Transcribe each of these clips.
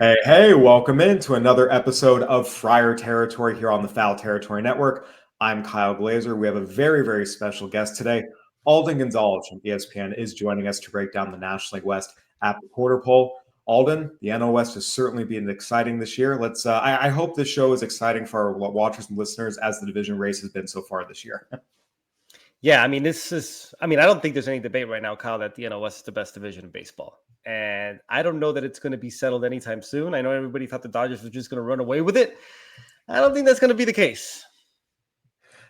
Hey, hey, welcome into another episode of Friar Territory here on the Foul Territory Network. I'm Kyle Glaser. We have a very, very special guest today. Alden Gonzalez from ESPN is joining us to break down the National League West at the quarter pole. Alden, the NL West has certainly been exciting this year. I hope this show is exciting for our watchers and listeners as the division race has been so far this year. Yeah, I don't think there's any debate right now, Kyle, that the NL West is the best division in baseball. And I don't know that it's going to be settled anytime soon. I know everybody thought the Dodgers were just going to run away with it. I don't think that's going to be the case.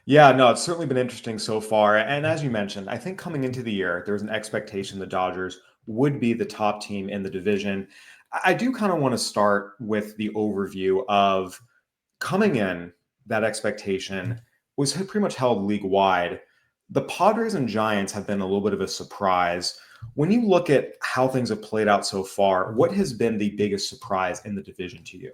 Yeah, no, it's certainly been interesting so far. And as you mentioned, I think coming into the year, there was an expectation the Dodgers would be the top team in the division. I do kind of want to start with the overview of coming in, that expectation was pretty much held league wide. The Padres and Giants have been a little bit of a surprise. When you look at how things have played out so far, what has been the biggest surprise in the division to you?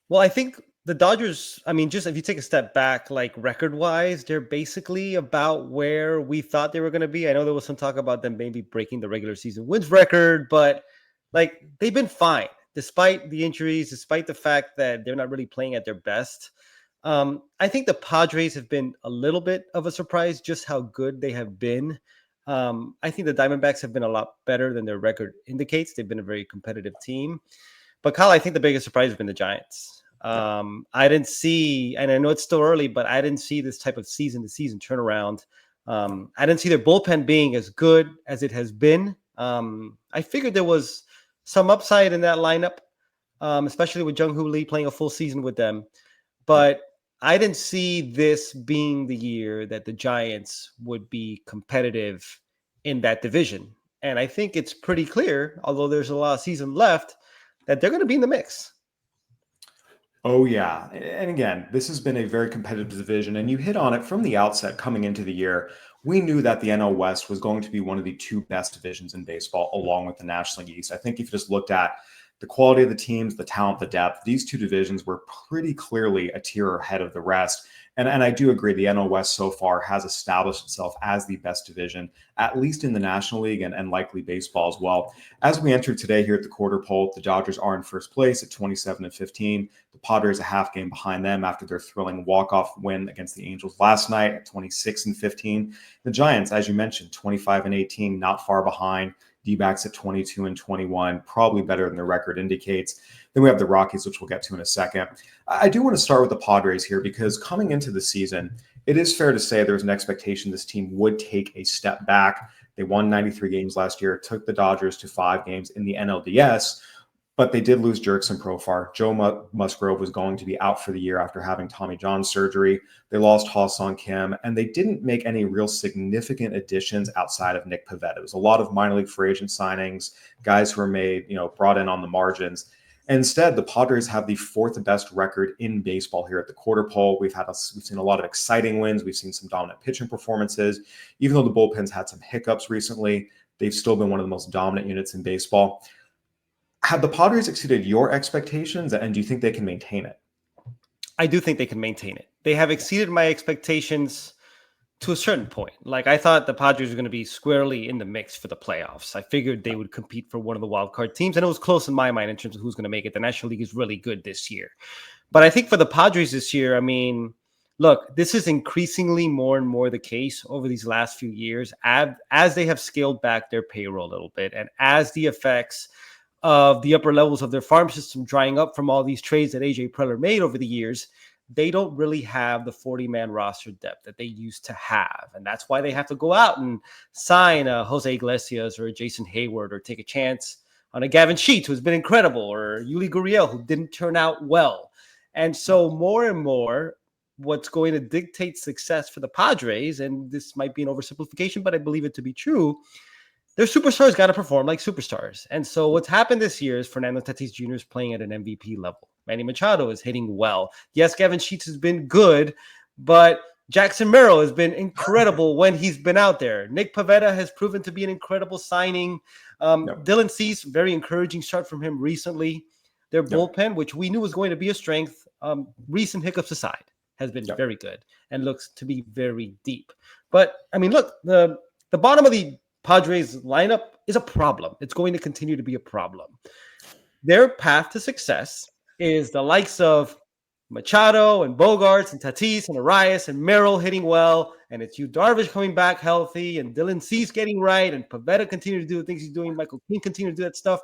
Well, I think the Dodgers, just if you take a step back, like record wise, they're basically about where we thought they were going to be. I know there was some talk about them maybe breaking the regular season wins record, but like they've been fine despite the injuries, despite the fact that they're not really playing at their best. I think the Padres have been a little bit of a surprise, just how good they have been. I think the Diamondbacks have been a lot better than their record indicates. They've been a very competitive team. But Kyle, I think the biggest surprise has been the Giants. I didn't see, and I know it's still early, but I didn't see this type of season-to-season turnaround. I didn't see their bullpen being as good as it has been. I figured there was some upside in that lineup, especially with Jung Hoo Lee playing a full season with them. But I didn't see this being the year that the Giants would be competitive in that division. And I think it's pretty clear, although there's a lot of season left, that they're going to be in the mix. Oh, yeah. And again, this has been a very competitive division, and you hit on it from the outset coming into the year. We knew that the NL West was going to be one of the two best divisions in baseball, along with the National League East. I think if you just looked at the quality of the teams, the talent, the depth, these two divisions were pretty clearly a tier ahead of the rest. And I do agree, the NL West so far has established itself as the best division, at least in the National League and likely baseball as well. As we enter today here at the quarter pole, the Dodgers are in first place at 27-15. The Padres a half game behind them after their thrilling walk-off win against the Angels last night at 26-15. The Giants, as you mentioned, 25-18, not far behind. D-backs at 22-21, probably better than the record indicates. Then we have the Rockies, which we'll get to in a second. I do want to start with the Padres here because coming into the season, it is fair to say there was an expectation this team would take a step back. They won 93 games last year, took the Dodgers to 5 games in the NLDS, but they did lose Jurickson Profar. Joe Musgrove was going to be out for the year after having Tommy John surgery. They lost Ha-Sung Kim, and they didn't make any real significant additions outside of Nick Pivetta. It was a lot of minor league free agent signings, guys who were made, brought in on the margins. Instead, the Padres have the fourth best record in baseball here at the quarter pole. We've seen a lot of exciting wins. We've seen some dominant pitching performances. Even though the bullpen's had some hiccups recently, they've still been one of the most dominant units in baseball. Have the Padres exceeded your expectations, and do you think they can maintain it? I do think they can maintain it. They have exceeded my expectations to a certain point. Like I thought the Padres were going to be squarely in the mix for the playoffs. I figured they would compete for one of the wild card teams, and it was close in my mind in terms of who's going to make it. The National League is really good this year. But I think for the Padres this year, look, this is increasingly more and more the case over these last few years as they have scaled back their payroll a little bit and as the effects of the upper levels of their farm system drying up from all these trades that AJ Preller made over the years, they don't really have the 40-man roster depth that they used to have. And that's why they have to go out and sign a Jose Iglesias or a Jason Hayward or take a chance on a Gavin Sheets, who's been incredible, or Yuli Gurriel, who didn't turn out well. And so more and more, what's going to dictate success for the Padres, and this might be an oversimplification, but I believe it to be true, their superstars got to perform like superstars. And so what's happened this year is Fernando Tatis Jr. is playing at an MVP level. Manny Machado is hitting well. Yes, Gavin Sheets has been good, but Jackson Merrill has been incredible when he's been out there. Nick Pivetta has proven to be an incredible signing. Dylan Cease, very encouraging start from him recently. Their bullpen, which we knew was going to be a strength, recent hiccups aside, has been very good and looks to be very deep. But, look, the bottom of the Padres lineup is a problem. It's going to continue to be a problem. their path to success is the likes of Machado and Bogarts and Tatis and Arias and Merrill hitting well, and it's Yu Darvish coming back healthy, and Dylan Cease getting right, and Pavetta continue to do the things he's doing, Michael King continue to do that stuff.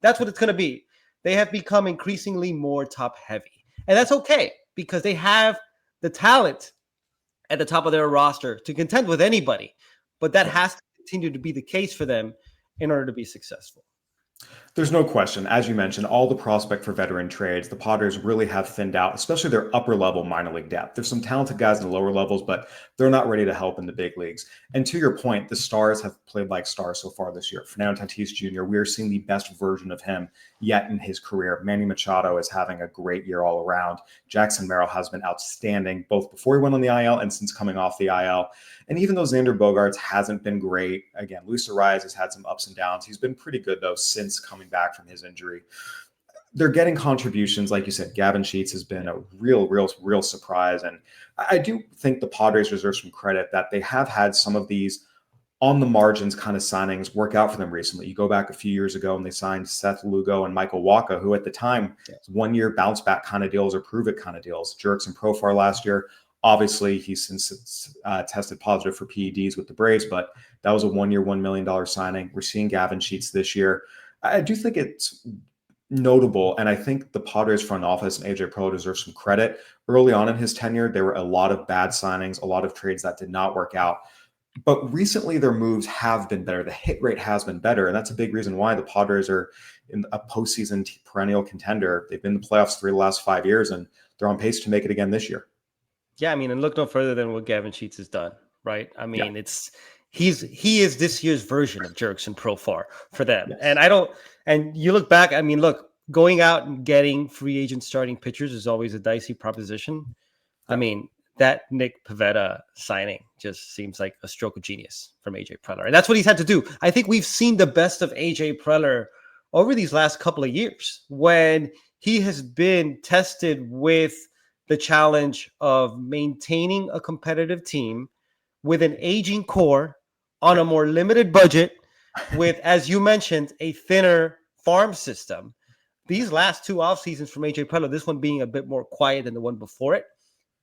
That's what it's going to be. They have become increasingly more top heavy, and that's okay because they have the talent at the top of their roster to contend with anybody, but that has to continue to be the case for them in order to be successful. There's no question. As you mentioned, all the prospect for veteran trades, the Padres really have thinned out, especially their upper level minor league depth. There's some talented guys in the lower levels, but they're not ready to help in the big leagues. And to your point, the stars have played like stars so far this year. Fernando Tatis Jr., we are seeing the best version of him yet in his career. Manny Machado is having a great year all around. Jackson Merrill has been outstanding, both before he went on the IL and since coming off the IL. And even though Xander Bogaerts hasn't been great, again, Luis Arias has had some ups and downs. He's been pretty good, though, since coming back from his injury. They're getting contributions. Like you said, Gavin Sheets has been a real surprise. And I do think the Padres deserve some credit that they have had some of these on the margins kind of signings work out for them recently. You go back a few years ago and they signed Seth Lugo and Michael Wacha, who at the time, 1 year bounce back kind of deals or prove it kind of deals. Jerks and Profar last year. Obviously, he's since tested positive for PEDs with the Braves, but that was a 1 year, $1 million signing. We're seeing Gavin Sheets this year. I do think it's notable, and I think the Padres front office and AJ Preller deserve some credit. Early on in his tenure, there were a lot of bad signings, a lot of trades that did not work out. But recently, their moves have been better. The hit rate has been better, and that's a big reason why the Padres are in a postseason perennial contender. They've been in the playoffs for the last 5 years, and they're on pace to make it again this year. Yeah, I mean, and look no further than what Gavin Sheets has done, right? I mean, he is this year's version of Jerks and Profar for them. Yes. And you look back, I mean, look, going out and getting free agent starting pitchers is always a dicey proposition. I mean, that Nick Pavetta signing just seems like a stroke of genius from AJ Preller. And that's what he's had to do. I think we've seen the best of AJ Preller over these last couple of years when he has been tested with the challenge of maintaining a competitive team with an aging core on a more limited budget with, as you mentioned, a thinner farm system. These last two off seasons from AJ Preller, this one being a bit more quiet than the one before it,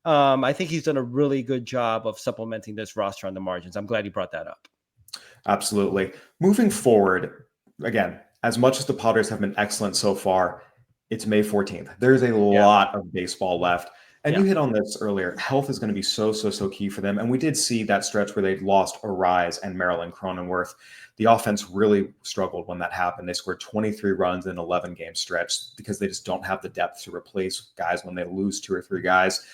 I think he's done a really good job of supplementing this roster on the margins. I'm glad you brought that up. Absolutely. Moving forward, again, as much as the Padres have been excellent so far, it's May 14th. There's a lot of baseball left. And you hit on this earlier. Health is going to be so key for them. And we did see that stretch where they lost Arias and Marilyn Cronenworth. The offense really struggled when that happened. They scored 23 runs in an 11-game stretch because they just don't have the depth to replace guys when they lose 2 or 3 guys.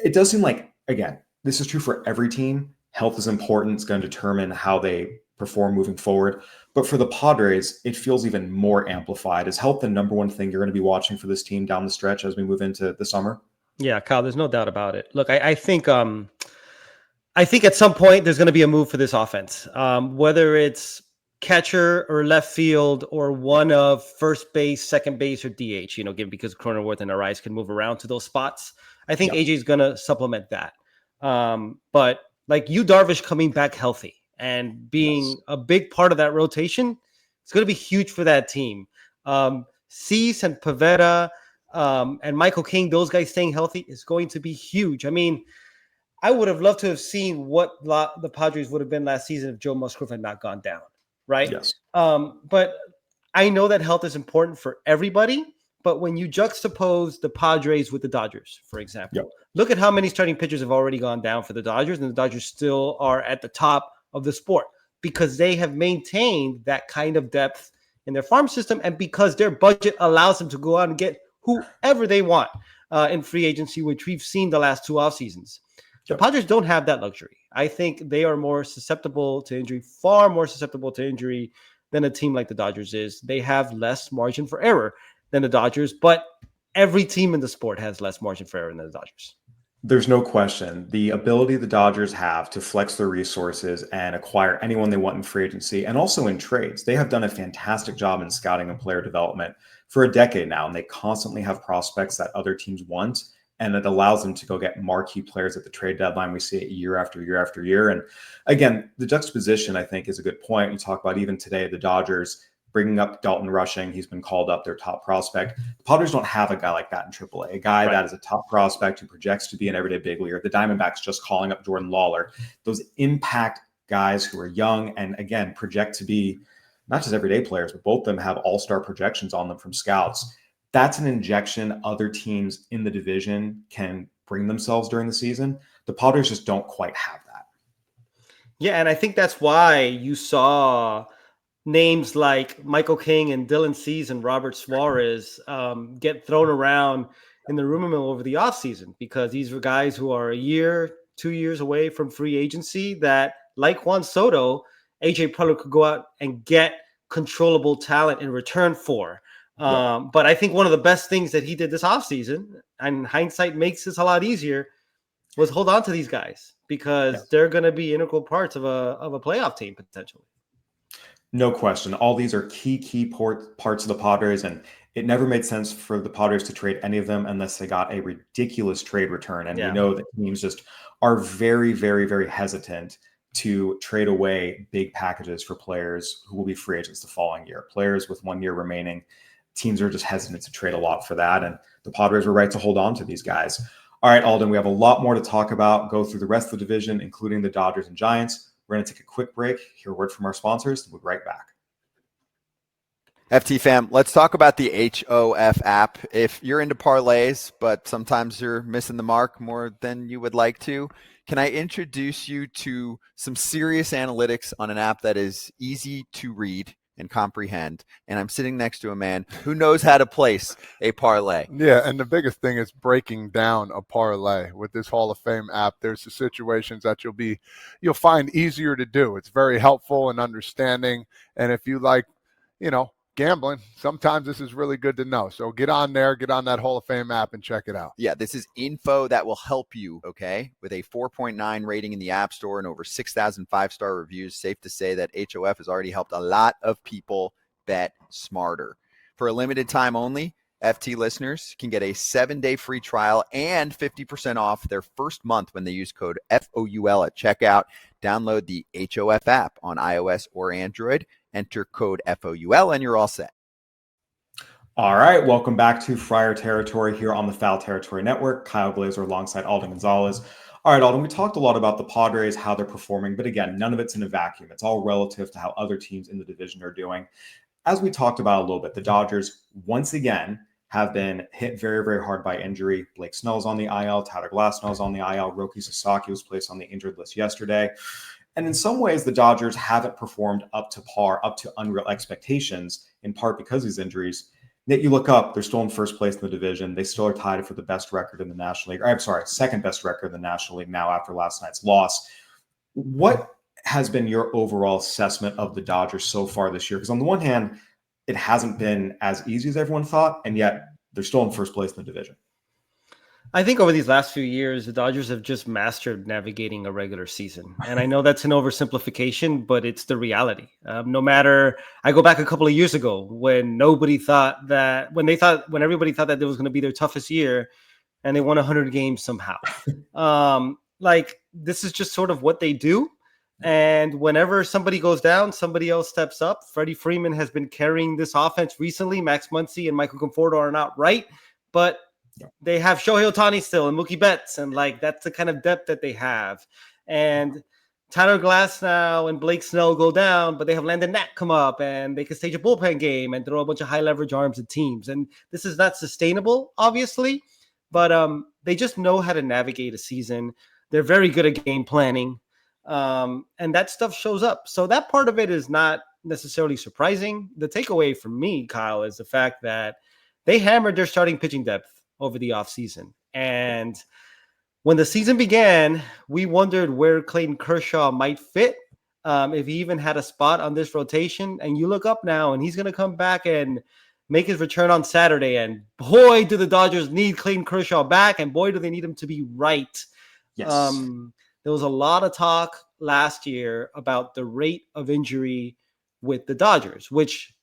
It does seem like, again, this is true for every team. Health is important. It's going to determine how they perform moving forward. But for the Padres, it feels even more amplified. Is health the number one thing you're going to be watching for this team down the stretch as we move into the summer? Yeah, Kyle, there's no doubt about it. Look, I think at some point there's going to be a move for this offense, whether it's catcher or left field or one of first base, second base, or DH, given because Cronenworth and Arias can move around to those spots. I think AJ is going to supplement that. But like Yu Darvish coming back healthy and being a big part of that rotation, it's going to be huge for that team. Cease and Pavetta, and Michael King, those guys staying healthy is going to be huge. I mean, I would have loved to have seen what the Padres would have been last season if Joe Musgrove had not gone down, right? Yes. But I know that health is important for everybody, but when you juxtapose the Padres with the Dodgers, for example, look at how many starting pitchers have already gone down for the Dodgers, and the Dodgers still are at the top of the sport because they have maintained that kind of depth in their farm system and because their budget allows them to go out and get whoever they want in free agency, which we've seen the last 2 off seasons. The Padres don't have that luxury. I think they are more susceptible to injury, far more susceptible to injury than a team like the Dodgers is. They have less margin for error than the Dodgers, but every team in the sport has less margin for error than the Dodgers. There's no question. The ability the Dodgers have to flex their resources and acquire anyone they want in free agency and also in trades. They have done a fantastic job in scouting and player development for a decade now, and they constantly have prospects that other teams want, and it allows them to go get marquee players at the trade deadline. We see it year after year after year. And again, the juxtaposition, I think, is a good point. You talk about even today, the Dodgers, bringing up Dalton Rushing. He's been called up, their top prospect. The Padres don't have a guy like that in AAA, a guy that is a top prospect who projects to be an everyday big leaguer. The Diamondbacks just calling up Jordan Lawler. Those impact guys who are young and, again, project to be not just everyday players, but both of them have all-star projections on them from scouts. That's an injection other teams in the division can bring themselves during the season. The Padres just don't quite have that. Yeah, and I think that's why you saw names like Michael King and Dylan Cease and Robert Suarez get thrown around in the rumor mill over the offseason, because these were guys who are a year, 2 years away from free agency that, like Juan Soto, AJ Preller could go out and get controllable talent in return for. But I think one of the best things that he did this offseason, and hindsight makes this a lot easier, was hold on to these guys, because they're going to be integral parts of a playoff team potentially. No question. All these are key parts of the Padres, and it never made sense for the Padres to trade any of them unless they got a ridiculous trade return. And we know that teams just are very, very, very hesitant to trade away big packages for players who will be free agents the following year. Players with 1 year remaining, teams are just hesitant to trade a lot for that. And the Padres were right to hold on to these guys. All right, Alden, we have a lot more to talk about, go through the rest of the division, including the Dodgers and Giants. We're going to take a quick break, hear a word from our sponsors, and we'll be right back. FT fam, let's talk about the HOF app. If you're into parlays, but sometimes you're missing the mark more than you would like to, can I introduce you to some serious analytics on an app that is easy to read and comprehend? And I'm sitting next to a man who knows how to place a parlay. Yeah, and the biggest thing is breaking down a parlay. With this Hall of Fame app, there's the situations that you'll find easier to do. It's very helpful in understanding. And if you like, gambling, sometimes this is really good to know. So get on there, get on that Hall of Fame app and check it out. Yeah, this is info that will help you, okay? With a 4.9 rating in the App Store and over 6,000 5-star reviews, safe to say that HOF has already helped a lot of people bet smarter. For a limited time only, FT listeners can get a 7-day free trial and 50% off their first month when they use code FOUL at checkout. Download the HOF app on iOS or Android. Enter code FOUL and you're all set. All right, welcome back to Friar Territory here on the Foul Territory Network. Kyle Glaser alongside Alden Gonzalez. All right, Alden, we talked a lot about the Padres, how they're performing, but again, none of it's in a vacuum. It's all relative to how other teams in the division are doing. As we talked about a little bit, the Dodgers, once again, have been hit very, very hard by injury. Blake Snell's on the IL, Tyler Glasnow's on the IL, Roki Sasaki was placed on the injured list yesterday. And in some ways, the Dodgers haven't performed up to par, up to unreal expectations, in part because of these injuries. Yet you look up, they're still in first place in the division. They still are tied for the best record in the National League. I'm sorry, second best record in the National League now after last night's loss. What has been your overall assessment of the Dodgers so far this year? Because on the one hand, it hasn't been as easy as everyone thought, and yet they're still in first place in the division. I think over these last few years, the Dodgers have just mastered navigating a regular season. And I know that's an oversimplification, but it's the reality. No matter, I go back a couple of years ago when everybody thought that it was going to be their toughest year, and they won 100 games somehow. This is just sort of what they do. And whenever somebody goes down, somebody else steps up. Freddie Freeman has been carrying this offense recently. Max Muncy and Michael Conforto are not right, but they have Shohei Ohtani still and Mookie Betts, and that's the kind of depth that they have. And Tyler Glasnow and Blake Snell go down, but they have Landon Knack come up, and they can stage a bullpen game and throw a bunch of high leverage arms at teams. And this is not sustainable, obviously, but they just know how to navigate a season. They're very good at game planning, and that stuff shows up. So that part of it is not necessarily surprising. The takeaway from me, Kyle, is the fact that they hammered their starting pitching depth over the offseason. And when the season began, we wondered where Clayton Kershaw might fit, if he even had a spot on this rotation. And you look up now, and he's going to come back and make his return on Saturday. And boy, do the Dodgers need Clayton Kershaw back, and boy, do they need him to be right. Yes. There was a lot of talk last year about the rate of injury with the Dodgers, which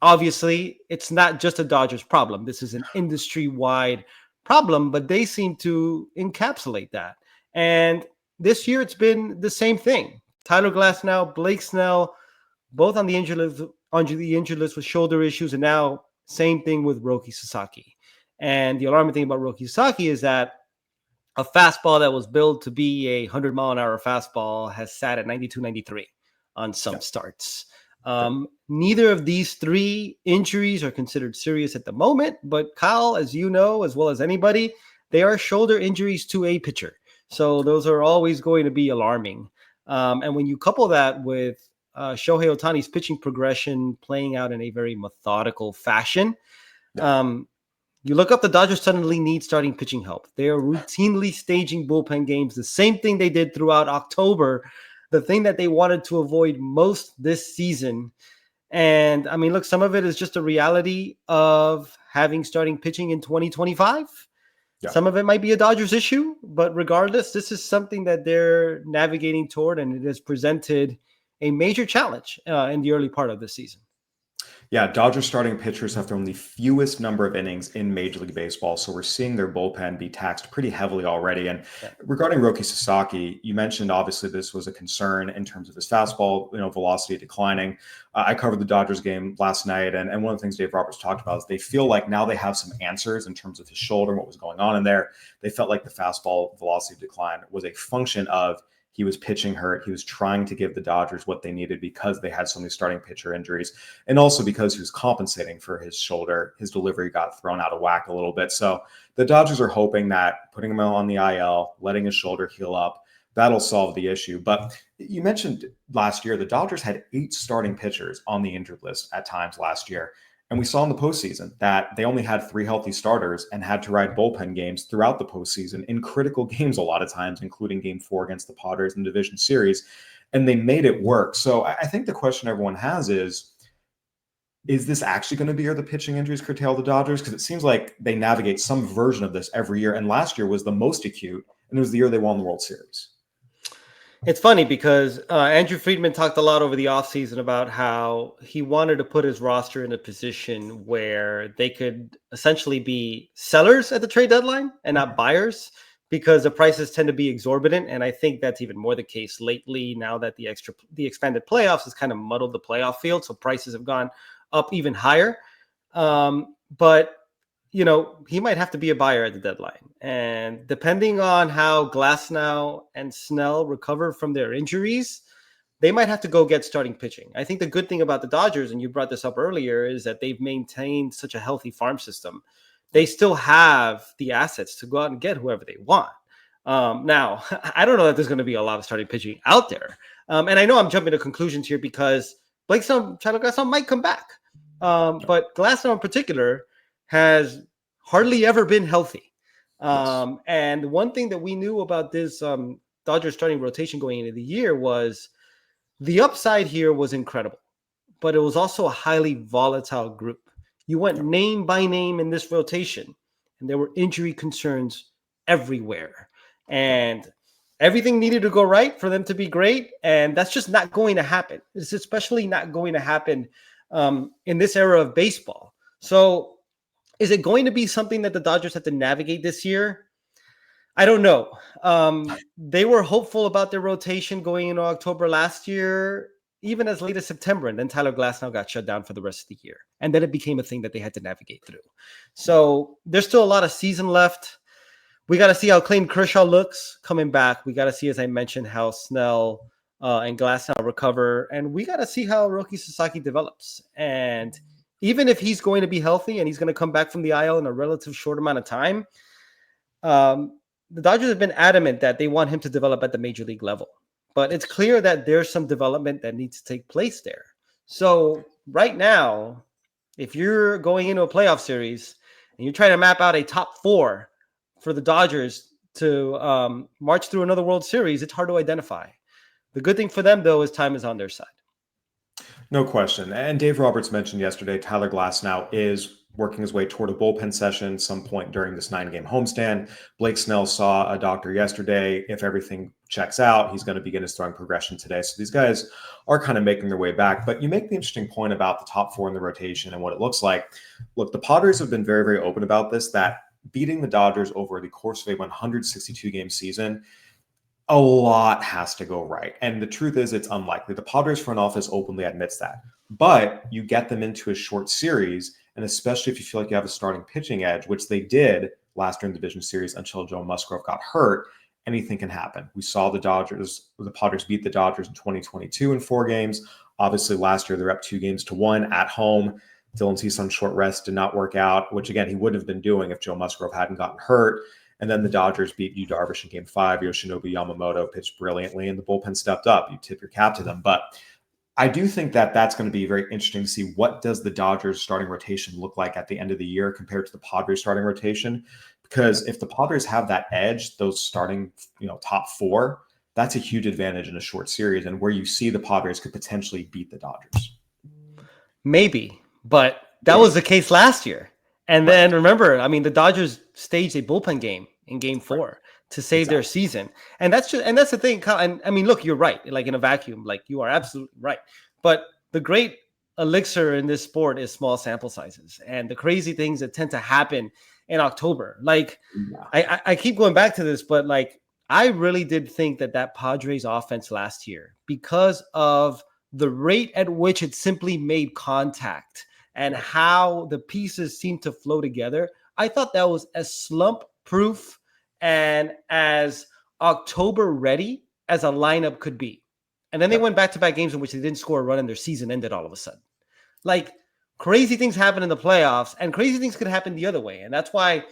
obviously it's not just a Dodgers problem. This is an industry-wide problem, but they seem to encapsulate that. And this year it's been the same thing. Tyler Glasnow, Blake Snell, both on the on the injured list with shoulder issues, and now same thing with Roki Sasaki. And the alarming thing about Roki Sasaki is that a fastball that was billed to be a 100-mile-an-hour fastball has sat at 92, 93 on some starts. Neither of these three injuries are considered serious at the moment, but Kyle, as you know, as well as anybody, they are shoulder injuries to a pitcher. So those are always going to be alarming. And when you couple that with Shohei Ohtani's pitching progression playing out in a very methodical fashion, you look up, the Dodgers suddenly need starting pitching help. They are routinely staging bullpen games, the same thing they did throughout October, the thing that they wanted to avoid most this season. And I mean, look, some of it is just a reality of having starting pitching in 2025. Yeah. Some of it might be a Dodgers issue, but regardless, this is something that they're navigating toward, and it has presented a major challenge in the early part of the season. Yeah, Dodgers starting pitchers have thrown the fewest number of innings in Major League Baseball, so we're seeing their bullpen be taxed pretty heavily already. And regarding Roki Sasaki, you mentioned obviously this was a concern in terms of his fastball, velocity declining. I covered the Dodgers game last night, and one of the things Dave Roberts talked about is they feel like now they have some answers in terms of his shoulder and what was going on in there. They felt like the fastball velocity decline was a function of he was pitching hurt. He was trying to give the Dodgers what they needed because they had so many starting pitcher injuries. And also because he was compensating for his shoulder, his delivery got thrown out of whack a little bit. So the Dodgers are hoping that putting him on the IL, letting his shoulder heal up, that'll solve the issue. But you mentioned last year, the Dodgers had 8 starting pitchers on the injured list at times last year. And we saw in the postseason that they only had 3 healthy starters and had to ride bullpen games throughout the postseason in critical games a lot of times, including Game 4 against the Padres in the division series. And they made it work. So I think the question everyone has is this actually going to be where the pitching injuries curtail the Dodgers? Because it seems like they navigate some version of this every year. And last year was the most acute, and it was the year they won the World Series. It's funny because Andrew Friedman talked a lot over the offseason about how he wanted to put his roster in a position where they could essentially be sellers at the trade deadline and not buyers, because the prices tend to be exorbitant. And I think that's even more the case lately now that the expanded playoffs has kind of muddled the playoff field. So prices have gone up even higher. But he might have to be a buyer at the deadline. And depending on how Glasnow and Snell recover from their injuries, they might have to go get starting pitching. I think the good thing about the Dodgers, and you brought this up earlier, is that they've maintained such a healthy farm system. They still have the assets to go out and get whoever they want. Now, I don't know that there's going to be a lot of starting pitching out there. And I know I'm jumping to conclusions here because Kyle Glasnow might come back. But Glasnow in particular has hardly ever been healthy. And one thing that we knew about this Dodgers starting rotation going into the year was the upside here was incredible, but it was also a highly volatile group. You went name by name in this rotation, and there were injury concerns everywhere. And everything needed to go right for them to be great, and that's just not going to happen. It's especially not going to happen in this era of baseball. So is it going to be something that the Dodgers have to navigate this year? I don't know. They were hopeful about their rotation going into October last year, even as late as September, and then Tyler Glasnow got shut down for the rest of the year. And then it became a thing that they had to navigate through. So there's still a lot of season left. We got to see how Clayton Kershaw looks coming back. We got to see, as I mentioned, how Snell and Glasnow recover. And we got to see how Roki Sasaki develops. And even if he's going to be healthy and he's going to come back from the IL in a relative short amount of time, the Dodgers have been adamant that they want him to develop at the major league level. But it's clear that there's some development that needs to take place there. So right now, if you're going into a playoff series and you're trying to map out a top 4 for the Dodgers to march through another World Series, it's hard to identify. The good thing for them, though, is time is on their side. No question. And Dave Roberts mentioned yesterday, Tyler Glasnow is working his way toward a bullpen session some point during this 9-game homestand. Blake Snell saw a doctor yesterday. If everything checks out, he's going to begin his throwing progression today. So these guys are kind of making their way back. But you make the interesting point about the top 4 in the rotation and what it looks like. Look, the Padres have been very, very open about this, that beating the Dodgers over the course of a 162-game season A lot has to go right. And the truth is, it's unlikely. The Padres front office openly admits that. But you get them into a short series, and especially if you feel like you have a starting pitching edge, which they did last year in the division series until Joe Musgrove got hurt, anything can happen. We saw the Padres beat the Dodgers in 2022 in 4 games. Obviously, last year they're up 2-1 at home. Dylan Cease on short rest did not work out, which again, he wouldn't have been doing if Joe Musgrove hadn't gotten hurt. And then the Dodgers beat Yu Darvish in Game 5. Yoshinobu Yamamoto pitched brilliantly, and the bullpen stepped up. You tip your cap to them. But I do think that that's going to be very interesting to see what does the Dodgers starting rotation look like at the end of the year compared to the Padres starting rotation. Because if the Padres have that edge, those starting top 4, that's a huge advantage in a short series, and where you see the Padres could potentially beat the Dodgers. Maybe, but that was the case last year. And then remember, I mean, the Dodgers staged a bullpen game in Game 4 to save their season. And that's the thing. And I mean, look, you're right. Like in a vacuum, like you are absolutely right. But the great elixir in this sport is small sample sizes and the crazy things that tend to happen in October. Like I keep going back to this, but like I really did think that Padres offense last year, because of the rate at which it simply made contact and how the pieces seem to flow together, I thought that was as slump-proof and as October-ready as a lineup could be. And then they went back-to-back games in which they didn't score a run and their season ended all of a sudden. Like, crazy things happen in the playoffs, and crazy things could happen the other way. And that's why,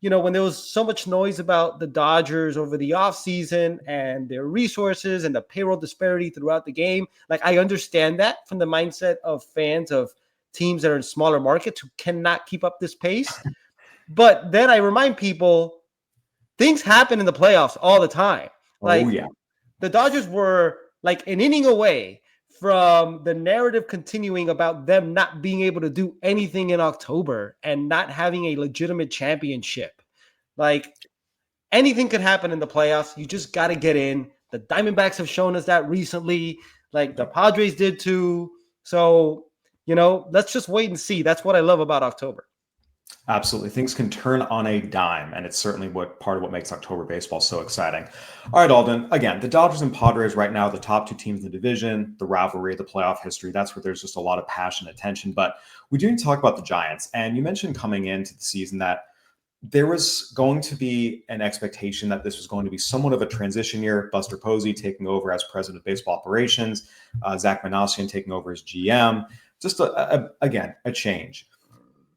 when there was so much noise about the Dodgers over the offseason and their resources and the payroll disparity throughout the game, like, I understand that from the mindset of fans of teams that are in smaller markets who cannot keep up this pace. But then I remind people, things happen in the playoffs all the time. Like, the Dodgers were like an inning away from the narrative continuing about them not being able to do anything in October and not having a legitimate championship. Like, anything could happen in the playoffs. You just got to get in. The Diamondbacks have shown us that recently. Like, the Padres did too. So, let's just wait and see. That's what I love about October. Absolutely. Things can turn on a dime, and it's certainly part of what makes October baseball so exciting. All right, Alden, again, the Dodgers and Padres right now, the top 2 teams in the division, the rivalry, the playoff history, that's where there's just a lot of passion and attention. But we do need to talk about the Giants. And you mentioned coming into the season that there was going to be an expectation that this was going to be somewhat of a transition year. Buster Posey taking over as president of baseball operations, Zach Manasian taking over as GM, just again, a change.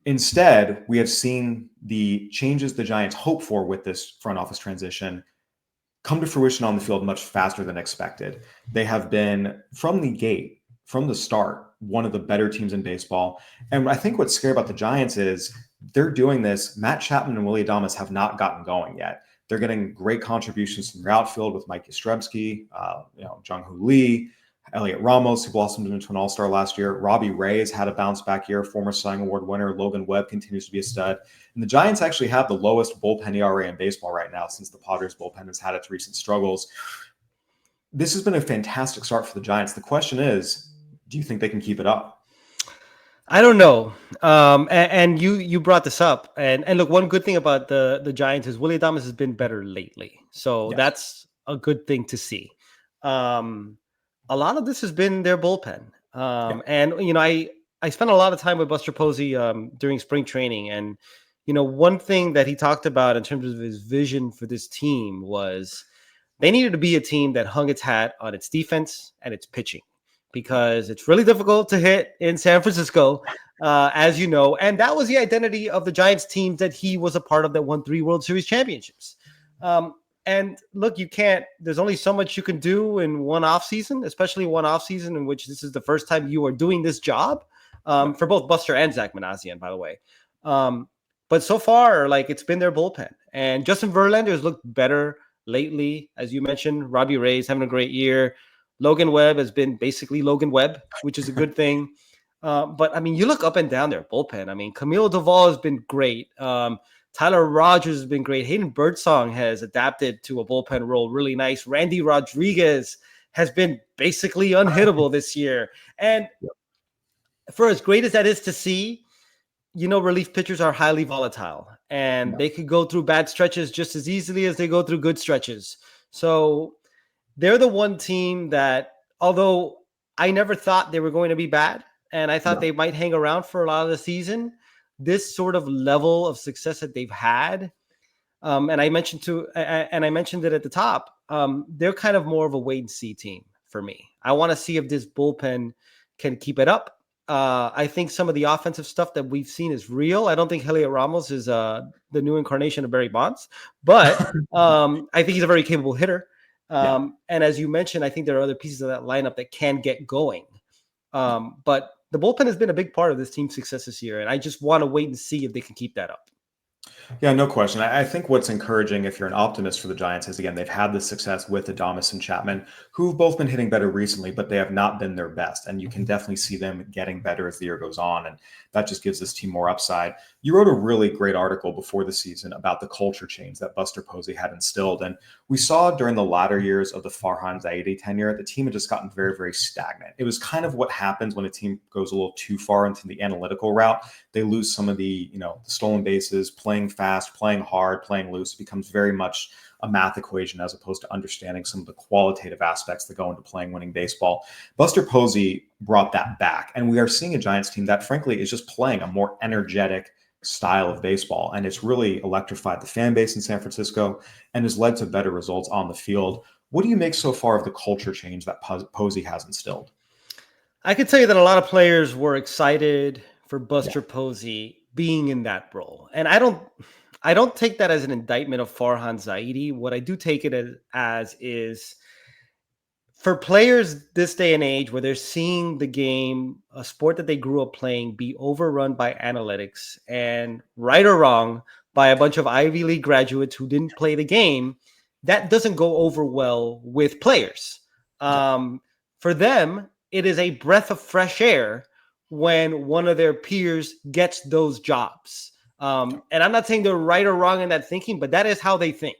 Instead, we have seen the changes the Giants hope for with this front office transition come to fruition on the field much faster than expected. They have been, from the gate, from the start, one of the better teams in baseball. And I think what's scary about the Giants is they're doing this. Matt Chapman and Willie Adames have not gotten going yet. They're getting great contributions from their outfield with Mike Yastrzemski, Jung-Hoo Lee, Elliot Ramos, who blossomed into an all-star last year. Robbie Ray has had a bounce-back year. Former Cy Young Award winner Logan Webb continues to be a stud. And the Giants actually have the lowest bullpen ERA in baseball right now since the Padres bullpen has had its recent struggles. This has been a fantastic start for the Giants. The question is, do you think they can keep it up? I don't know. And you brought this up. And look, one good thing about the Giants is Willie Adames has been better lately. So that's a good thing to see. A lot of this has been their bullpen. And, I spent a lot of time with Buster Posey during spring training. And, one thing that he talked about in terms of his vision for this team was they needed to be a team that hung its hat on its defense and its pitching, because it's really difficult to hit in San Francisco, as you know. And that was the identity of the Giants team that he was a part of that won 3 World Series championships. And look, there's only so much you can do in one offseason, especially one offseason in which this is the first time you are doing this job, for both Buster and Zach Manasian, by the way. But so far, like, it's been their bullpen. And Justin Verlander has looked better lately. As you mentioned, Robbie Ray's having a great year. Logan Webb has been basically Logan Webb, which is a good thing. But, I mean, you look up and down their bullpen. I mean, Camilo Doval has been great. Tyler Rogers has been great. Hayden Birdsong has adapted to a bullpen role really nice. Randy Rodriguez has been basically unhittable this year. And for as great as that is to see, relief pitchers are highly volatile. And they could go through bad stretches just as easily as they go through good stretches. So they're the one team that, although I never thought they were going to be bad, and I thought they might hang around for a lot of the season, this sort of level of success that they've had, and I mentioned it at the top, they're kind of more of a wait and see team for me. I want to see if this bullpen can keep it up. I think some of the offensive stuff that we've seen is real. I don't think Heliot Ramos is the new incarnation of Barry Bonds, but I think he's a very capable hitter. And as you mentioned, I think there are other pieces of that lineup that can get going. But the bullpen has been a big part of this team's success this year, and I just want to wait and see if they can keep that up. Yeah, no question. I think what's encouraging, if you're an optimist for the Giants, is again, they've had the success with Adames and Chapman, who've both been hitting better recently, but they have not been their best. And you can definitely see them getting better as the year goes on. And that just gives this team more upside. You wrote a really great article before the season about the culture change that Buster Posey had instilled. And we saw during the latter years of the Farhan Zaidi tenure, the team had just gotten very, very stagnant. It was kind of what happens when a team goes a little too far into the analytical route. They lose some of the stolen bases, playing fast, playing hard, playing loose. It becomes very much a math equation as opposed to understanding some of the qualitative aspects that go into playing winning baseball. Buster Posey brought that back, and we are seeing a Giants team that frankly is just playing a more energetic style of baseball, and it's really electrified the fan base in San Francisco and has led to better results on the field. What do you make so far of the culture change that Posey has instilled? I can tell you that a lot of players were excited for Buster Posey being in that role, and I don't take that as an indictment of Farhan Zaidi. What I do take it as is for players this day and age where they're seeing the game, a sport that they grew up playing, be overrun by analytics and right or wrong by a bunch of Ivy League graduates who didn't play the game, that doesn't go over well with players. For them, it is a breath of fresh air when one of their peers gets those jobs. And I'm not saying they're right or wrong in that thinking, but that is how they think.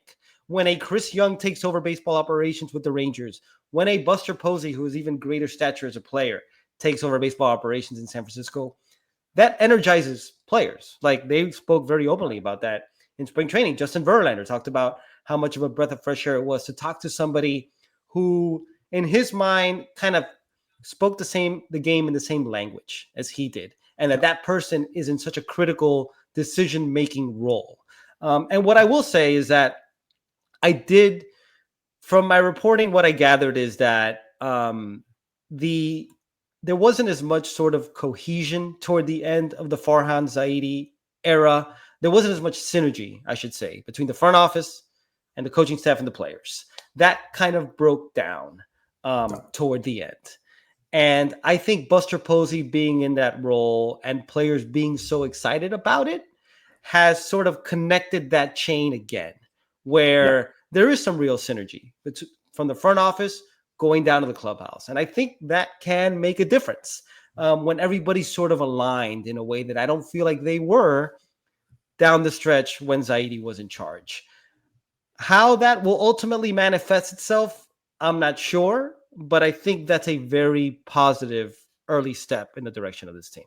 When a Chris Young takes over baseball operations with the Rangers, when a Buster Posey, who is even greater stature as a player, takes over baseball operations in San Francisco, that energizes players. Like they spoke very openly about that in spring training. Justin Verlander talked about how much of a breath of fresh air it was to talk to somebody who, in his mind, kind of spoke the game in the same language as he did, and that person is in such a critical decision-making role. And what I will say is that I did, from my reporting, what I gathered is that there wasn't as much sort of cohesion toward the end of the Farhan Zaidi era. There wasn't as much synergy, I should say, between the front office and the coaching staff and the players. That kind of broke down toward the end. And I think Buster Posey being in that role and players being so excited about it has sort of connected that chain again, where there is some real synergy from the front office going down to the clubhouse. And I think that can make a difference when everybody's sort of aligned in a way that I don't feel like they were down the stretch when Zaidi was in charge. How that will ultimately manifest itself, I'm not sure, but I think that's a very positive early step in the direction of this team.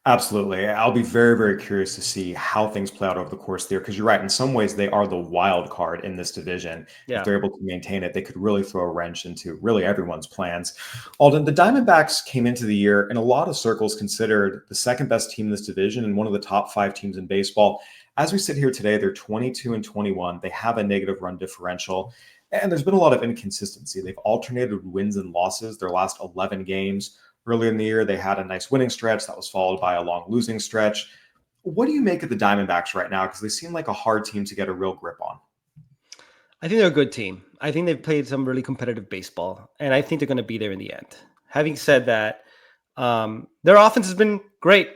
Absolutely. I'll be very, very curious to see how things play out over the course of the year, because you're right. In some ways, they are the wild card in this division. Yeah. If they're able to maintain it, they could really throw a wrench into really everyone's plans. Alden, the Diamondbacks came into the year in a lot of circles considered the second best team in this division and one of the top 5 teams in baseball. As we sit here today, they're 22-21. They have a negative run differential, and there's been a lot of inconsistency. They've alternated wins and losses their last 11 games. Earlier in the year, they had a nice winning stretch that was followed by a long losing stretch. What do you make of the Diamondbacks right now? Because they seem like a hard team to get a real grip on. I think they're a good team. I think they've played some really competitive baseball, and I think they're going to be there in the end. Having said that, their offense has been great.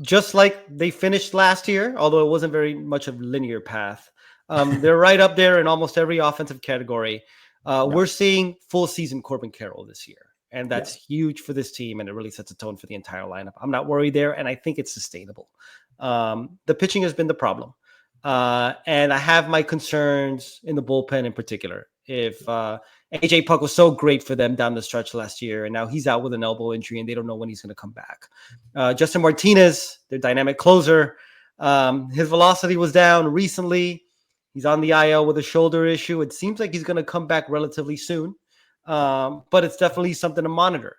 Just like they finished last year, although it wasn't very much of a linear path. They're right up there in almost every offensive category. We're seeing full season Corbin Carroll this year. And that's huge for this team, and it really sets a tone for the entire lineup. I'm not worried there, and I think it's sustainable. The pitching has been the problem. And I have my concerns in the bullpen in particular. If AJ Puk was so great for them down the stretch last year, and now he's out with an elbow injury, and they don't know when he's going to come back. Justin Martinez, their dynamic closer, his velocity was down recently. He's on the IL with a shoulder issue. It seems like he's going to come back relatively soon, but it's definitely something to monitor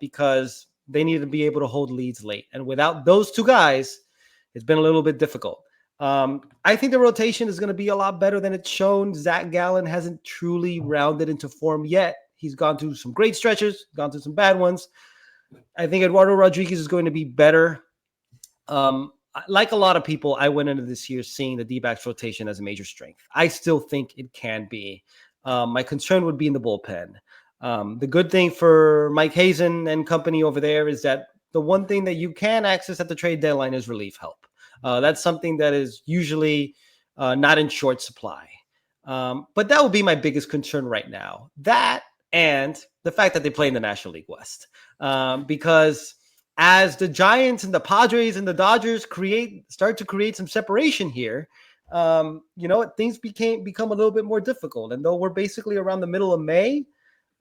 because they need to be able to hold leads late. And without those two guys, it's been a little bit difficult. I think the rotation is going to be a lot better than it's shown. Zach Gallen hasn't truly rounded into form yet. He's gone through some great stretches, gone through some bad ones. I think Eduardo Rodriguez is going to be better. Like a lot of people, I went into this year seeing the D-backs rotation as a major strength. I still think it can be. My concern would be in the bullpen. The good thing for Mike Hazen and company over there is that the one thing that you can access at the trade deadline is relief help. That's something that is usually not in short supply. But that would be my biggest concern right now. That and the fact that they play in the National League West. Because as the Giants and the Padres and the Dodgers start to create some separation here, things become a little bit more difficult. And though we're basically around the middle of May,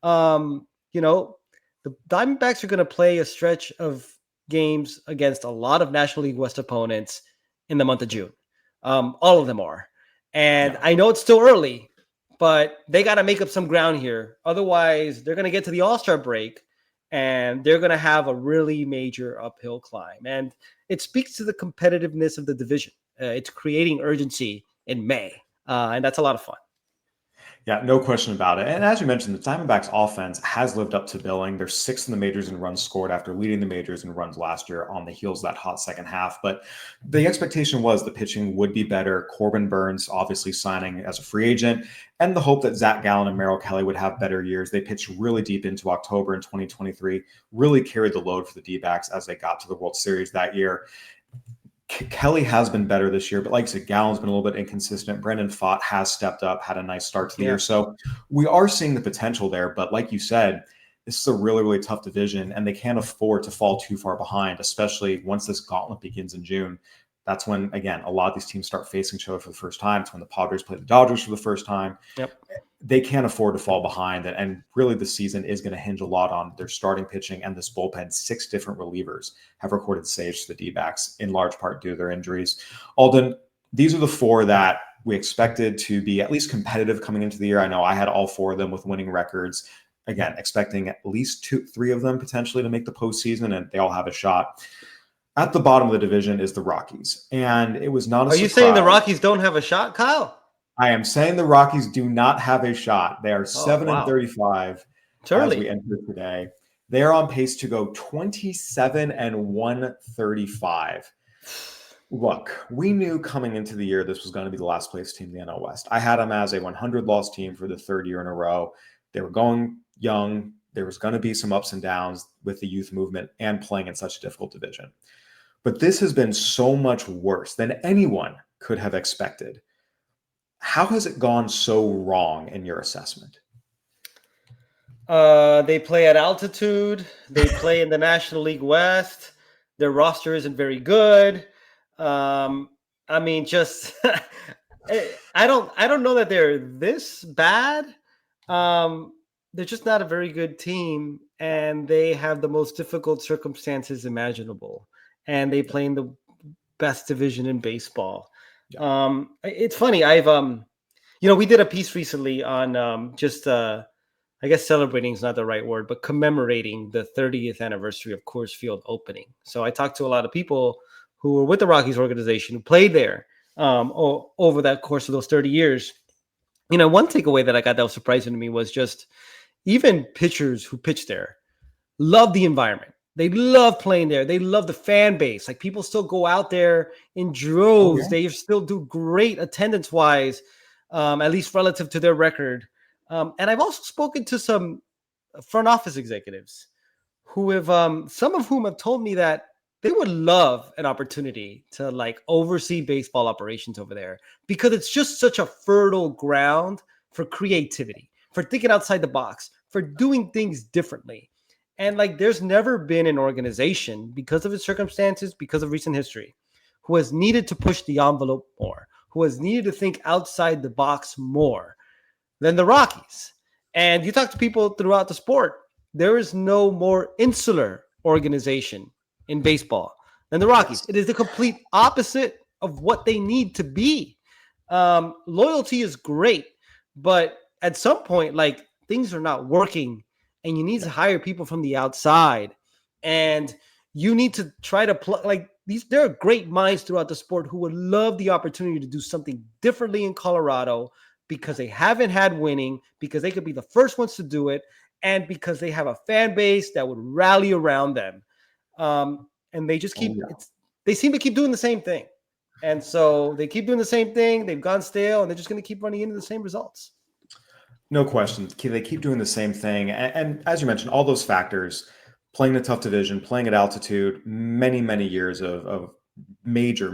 the Diamondbacks are going to play a stretch of games against a lot of National League West opponents in the month of June. All of them are. And I know it's still early, but they got to make up some ground here. Otherwise, they're going to get to the All-Star break and they're going to have a really major uphill climb. And it speaks to the competitiveness of the division. It's creating urgency in May. And that's a lot of fun. Yeah, no question about it. And as you mentioned, the Diamondbacks offense has lived up to billing. They're sixth in the majors in runs scored after leading the majors in runs last year on the heels of that hot second half. But the expectation was the pitching would be better. Corbin Burns obviously signing as a free agent, and the hope that Zach Gallen and Merrill Kelly would have better years. They pitched really deep into October in 2023, really carried the load for the D-backs as they got to the World Series that year. Kelly has been better this year, but like I said, Gallen's been a little bit inconsistent. Brendan Pfaadt has stepped up, had a nice start to the year. So we are seeing the potential there. But like you said, this is a really, really tough division, and they can't afford to fall too far behind, especially once this gauntlet begins in June. That's when, again, a lot of these teams start facing each other for the first time. It's when the Padres play the Dodgers for the first time. They can't afford to fall behind. And really, the season is going to hinge a lot on their starting pitching and this bullpen. 6 different relievers have recorded saves for the D-backs, in large part due to their injuries. Alden, these are the 4 that we expected to be at least competitive coming into the year. I know I had all 4 of them with winning records. Again, expecting at least 3 of them potentially to make the postseason, and they all have a shot. At the bottom of the division is the Rockies, and it was not a surprise. Are you saying the Rockies don't have a shot, Kyle? I am saying the Rockies do not have a shot. They are 7-35 as we enter today. They are on pace to go 27-135. Look, we knew coming into the year this was going to be the last place team in the NL West. I had them as a 100-loss team for the 3rd year in a row. They were going young. There was going to be some ups and downs with the youth movement and playing in such a difficult division. But this has been so much worse than anyone could have expected. How has it gone so wrong in your assessment? They play at altitude. They play in the National League West. Their roster isn't very good. I don't know that they're this bad. They're just not a very good team, and they have the most difficult circumstances imaginable. And they play in the best division in baseball. It's funny. We did a piece recently on I guess celebrating is not the right word, but commemorating the 30th anniversary of Coors Field opening. So I talked to a lot of people who were with the Rockies organization, who played there over that course of those 30 years. One takeaway that I got that was surprising to me was just even pitchers who pitch there love the environment. They love playing there. They love the fan base. Like, people still go out there in droves. Okay. They still do great attendance-wise, at least relative to their record. And I've also spoken to some front office executives who have, some of whom have told me that they would love an opportunity to oversee baseball operations over there, because it's just such a fertile ground for creativity, for thinking outside the box, for doing things differently. And there's never been an organization, because of its circumstances, because of recent history, who has needed to push the envelope more, who has needed to think outside the box more than the Rockies. And you talk to people throughout the sport, there is no more insular organization in baseball than the Rockies. It is the complete opposite of what they need to be. Loyalty is great, but at some point, like, things are not working, and you need to hire people from the outside, and you need to try to like these. There are great minds throughout the sport who would love the opportunity to do something differently in Colorado because they haven't had winning, because they could be the first ones to do it, and because they have a fan base that would rally around them. And they just keep they seem to keep doing the same thing. And so they keep doing the same thing. They've gone stale, and they're just going to keep running into the same results. No question. They keep doing the same thing. And as you mentioned, all those factors, playing a tough division, playing at altitude, many, many years of major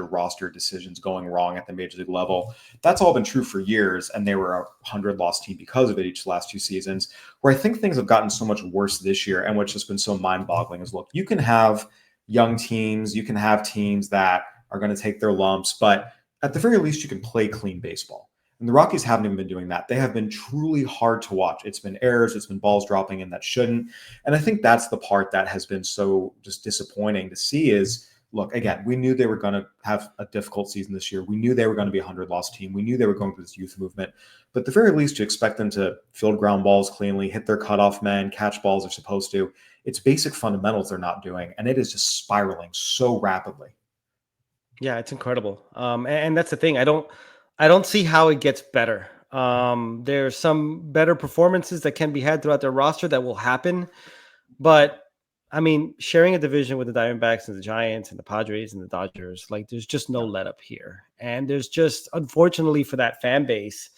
roster decisions going wrong at the major league level. That's all been true for years. And they were a 100-loss team because of it each last 2 seasons. Where I think things have gotten so much worse this year, and what's just been so mind-boggling is, look, you can have young teams, you can have teams that are going to take their lumps, but at the very least, you can play clean baseball. And the Rockies haven't even been doing that. They have been truly hard to watch. It's been errors, it's been balls dropping in that shouldn't. And I think that's the part that has been so just disappointing to see is, look, again, we knew they were going to have a difficult season this year. We knew they were going to be a 100-loss team. We knew they were going through this youth movement. But at the very least, you expect them to field ground balls cleanly, hit their cutoff men, catch balls they're supposed to. It's basic fundamentals they're not doing, and it is just spiraling so rapidly. Yeah, it's incredible. And that's the thing. I don't see how it gets better. There's some better performances that can be had throughout their roster that will happen. But I mean, sharing a division with the Diamondbacks and the Giants and the Padres and the Dodgers, like, there's just no let up here. And there's just, unfortunately for that fan base,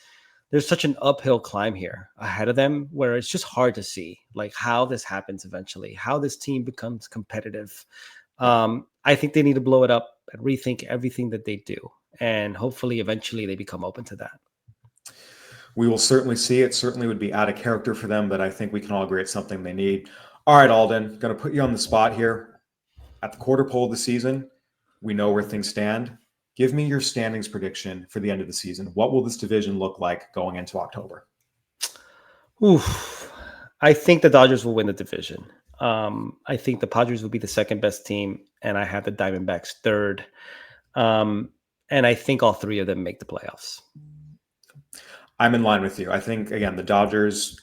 there's such an uphill climb here ahead of them where it's just hard to see like how this happens eventually, how this team becomes competitive. I think they need to blow it up and rethink everything that they do. And hopefully eventually they become open to that. We will certainly see. It certainly would be out of character for them, but I think we can all agree it's something they need. All right, Alden, going to put you on the spot here. At the quarter pole of the season, we know where things stand. Give me your standings prediction for the end of the season. What will this division look like going into October? Oof. I think the Dodgers will win the division. I think the Padres will be the second best team, and I have the Diamondbacks third. And I think all three of them make the playoffs. I'm in line with you. I think, again, the Dodgers,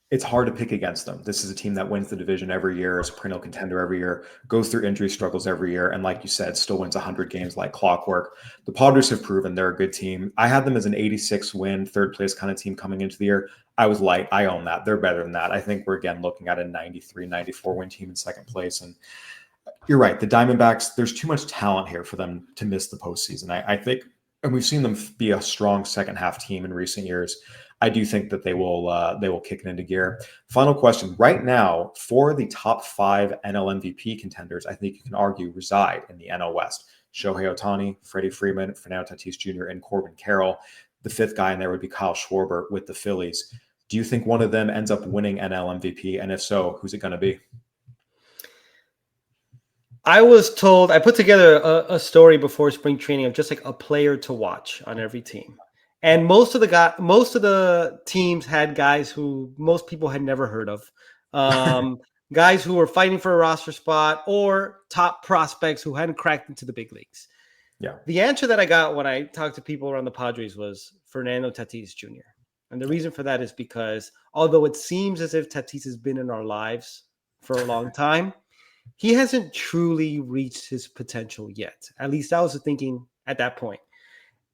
it's hard to pick against them. This is a team that wins the division every year, is a perennial contender every year, goes through injury struggles every year, and like you said, still wins 100 games like clockwork. The Padres have proven they're a good team. I had them as an 86-win, third-place kind of team coming into the year. I was light. I own that. They're better than that. I think we're, again, looking at a 93, 94-win team in second place. And you're right. The Diamondbacks, there's too much talent here for them to miss the postseason. I think, and we've seen them be a strong second-half team in recent years. I do think that they will kick it into gear. Final question. Right now, for the top 5 NL MVP contenders, I think you can argue reside in the NL West. Shohei Ohtani, Freddie Freeman, Fernando Tatis Jr., and Corbin Carroll. The 5th guy in there would be Kyle Schwarber with the Phillies. Do you think one of them ends up winning NL MVP? And if so, who's it going to be? I was told, I put together a story before spring training of just like a player to watch on every team. And most of the teams had guys who most people had never heard of, guys who were fighting for a roster spot or top prospects who hadn't cracked into the big leagues. Yeah. The answer that I got when I talked to people around the Padres was Fernando Tatis Jr. And the reason for that is because although it seems as if Tatis has been in our lives for a long time, he hasn't truly reached his potential yet. At least that was the thinking at that point.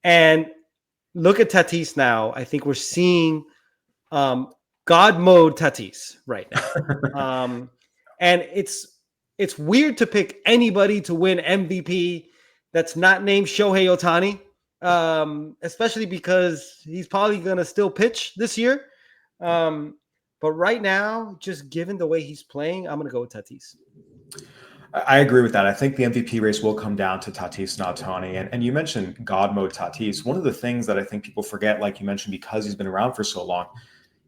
And look at Tatis now. I think we're seeing God mode Tatis right now. And it's weird to pick anybody to win MVP that's not named Shohei Ohtani, especially because he's probably going to still pitch this year. But right now, just given the way he's playing, I'm going to go with Tatis. I agree with that. I think the MVP race will come down to Tatis and Ohtani. And you mentioned God mode Tatis. One of the things that I think people forget, like you mentioned, because he's been around for so long,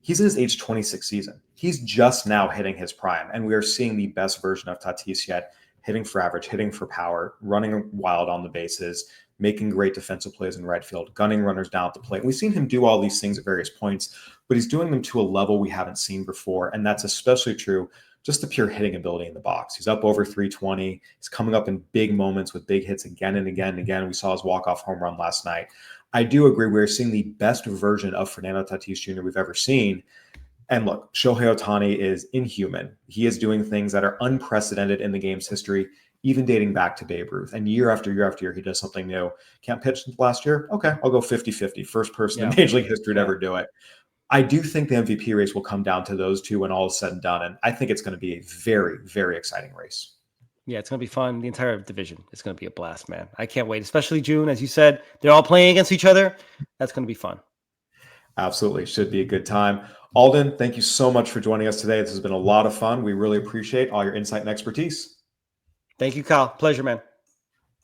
he's in his age 26 season. He's just now hitting his prime. And we are seeing the best version of Tatis yet, hitting for average, hitting for power, running wild on the bases, making great defensive plays in right field, gunning runners down at the plate. We've seen him do all these things at various points, but he's doing them to a level we haven't seen before. And that's especially true just the pure hitting ability in the box. He's up over 320. He's coming up in big moments with big hits again and again and again. We saw his walk-off home run last night. I do agree we're seeing the best version of Fernando Tatis Jr. we've ever seen. And look, Shohei Ohtani is inhuman. He is doing things that are unprecedented in the game's history, even dating back to Babe Ruth. And year after year after year, he does something new. Can't pitch last year? Okay, I'll go 50-50. First person in Major League history to ever do it. I do think the MVP race will come down to those two when all is said and done. And I think it's going to be a very, very exciting race. Yeah, it's going to be fun. The entire division is going to be a blast, man. I can't wait, especially June. As you said, they're all playing against each other. That's going to be fun. Absolutely. Should be a good time. Alden, thank you so much for joining us today. This has been a lot of fun. We really appreciate all your insight and expertise. Thank you, Kyle. Pleasure, man.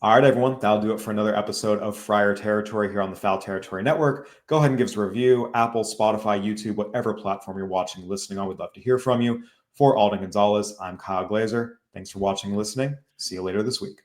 All right, everyone. That'll do it for another episode of Friar Territory here on the Foul Territory Network. Go ahead and give us a review. Apple, Spotify, YouTube, whatever platform you're watching and listening on, we'd love to hear from you. For Alden Gonzalez, I'm Kyle Glaser. Thanks for watching and listening. See you later this week.